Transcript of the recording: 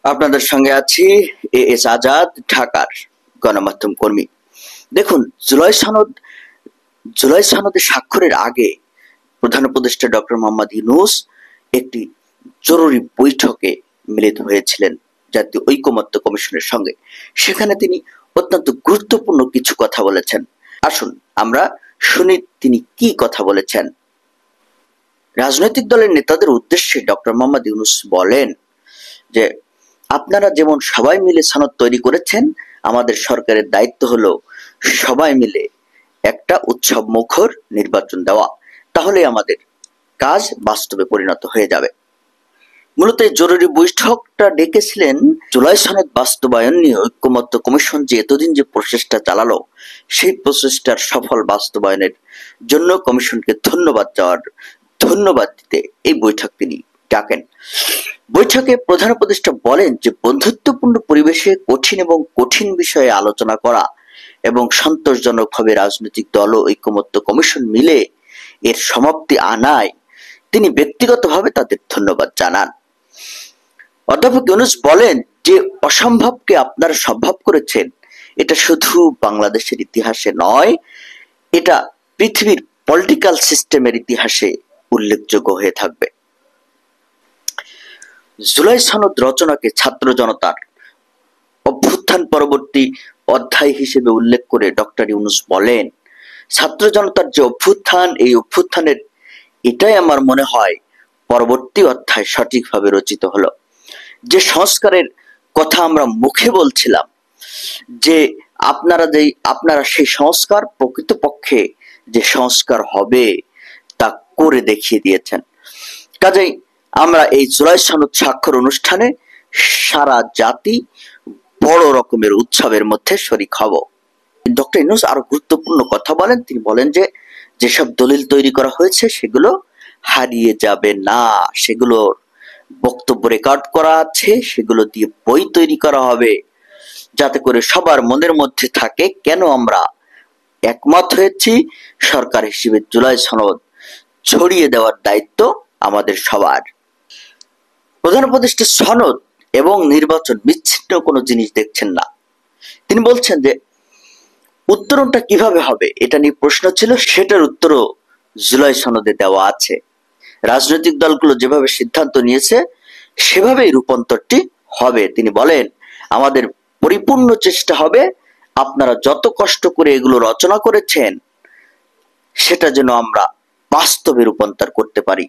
আপনাদের সঙ্গে আছি এএস আজাদ, ঢাকার গণমাধ্যম কর্মী। দেখুন, জুলাই সনদে স্বাক্ষরের আগে প্রধান উপদেষ্টা ডক্টর মোহাম্মদ ইউনূস একটি জরুরি বৈঠকে মিলিত হয়েছিলেন জাতীয় ঐকমত্য কমিশনের সঙ্গে। সেখানে তিনি অত্যন্ত গুরুত্বপূর্ণ কিছু কথা বলেছেন। আসুন আমরা শুনি তিনি কি কথা বলেছেন। রাজনৈতিক দলের নেতাদের উদ্দেশ্যে ডক্টর মোহাম্মদ ইউনূস বলেন যে, আপনারা যেমন সবাই মিলে সনদ তৈরি করেছেন, আমাদের সরকারের দায়িত্ব হলো সবাই মিলে একটা উৎসব মুখর নির্বাচন দেওয়া, তাহলে আমাদের কাজ বাস্তবে পরিণত হয়ে যাবে। মূলত এই জরুরি বৈঠকটা ডেকেছিলেন জুলাই সনদ বাস্তবায়ন নিয়ে ঐকমত্য কমিশন যে এতদিন যে প্রচেষ্টা চালালো, সেই প্রচেষ্টার সফল বাস্তবায়নের জন্য কমিশনকে ধন্যবাদ দিতে এই বৈঠক তিনি ডাকেন। বৈঠকে প্রধান উপদেষ্টা বলেন যে, বন্ধুত্বপূর্ণ পরিবেশে কঠিন বিষয়ে আলোচনা করা এবং সন্তোষজনকভাবে রাজনৈতিক দল ও ঐকমত্য কমিশন মিলে এর সমাপ্তি আনায় তিনি ব্যক্তিগতভাবে তাদের ধন্যবাদ জানান। অধ্যাপক ইউনূস বলেন যে, অসম্ভবকে আপনারা সম্ভব করেছেন, এটা শুধু বাংলাদেশের ইতিহাসে নয়, এটা পৃথিবীর পলিটিক্যাল সিস্টেমের ইতিহাসে উল্লেখযোগ্য হয়ে থাকবে। জুলাই সনদ রচনাকে ছাত্র জনতার অভ্যুত্থান পরবর্তী অধ্যায় হিসেবে উল্লেখ করে ডক্টর ইউনূস বলেন, ছাত্র জনতার যে অভ্যুত্থান, এই অভ্যুত্থানের এটাই আমার মনে হয় পরবর্তী অধ্যায় সঠিকভাবে রচিত হলো। যে সংস্কারের কথা আমরা মুখে বলছিলাম যে আপনারা সেই সংস্কার প্রকৃতপক্ষে যে সংস্কার হবে তা করে দেখিয়ে দিয়েছেন। কাজেই আমরা এই জুলাই সনদ স্বাক্ষর অনুষ্ঠানে সারা জাতি বড় রকমের উৎসবের মধ্যে শরিক হব। ডক্টর ইউনূস আরো গুরুত্বপূর্ণ কথা বলেন। তিনি বলেন যে, যেসব দলিল তৈরি করা হয়েছে সেগুলো হারিয়ে যাবে না, সেগুলোর বক্তব্য রেকর্ড করা আছে, সেগুলো দিয়ে বই তৈরি করা হবে, যাতে করে সবার মনের মধ্যে থাকে কেন আমরা একমত হয়েছি। সরকার হিসেবে জুলাই সনদ ছড়িয়ে দেওয়ার দায়িত্ব আমাদের সবার। প্রধান উপদেষ্টা সনদ এবং নির্বাচন বিচ্ছিন্ন কোনো জিনিস দেখছেন না। তিনি বলছেন যে, উত্তরণটা কিভাবে হবে এটা নিয়ে প্রশ্ন ছিল, সেটার উত্তরও জুলাই সনদে দেওয়া আছে। রাজনৈতিক দলগুলো যেভাবে সিদ্ধান্ত নিয়েছে সেভাবেই রূপান্তরটি হবে। তিনি বলেন, আমাদের পরিপূর্ণ চেষ্টা হবে আপনারা যত কষ্ট করে এগুলো রচনা করেছেন সেটা যেন আমরা বাস্তবে রূপান্তর করতে পারি।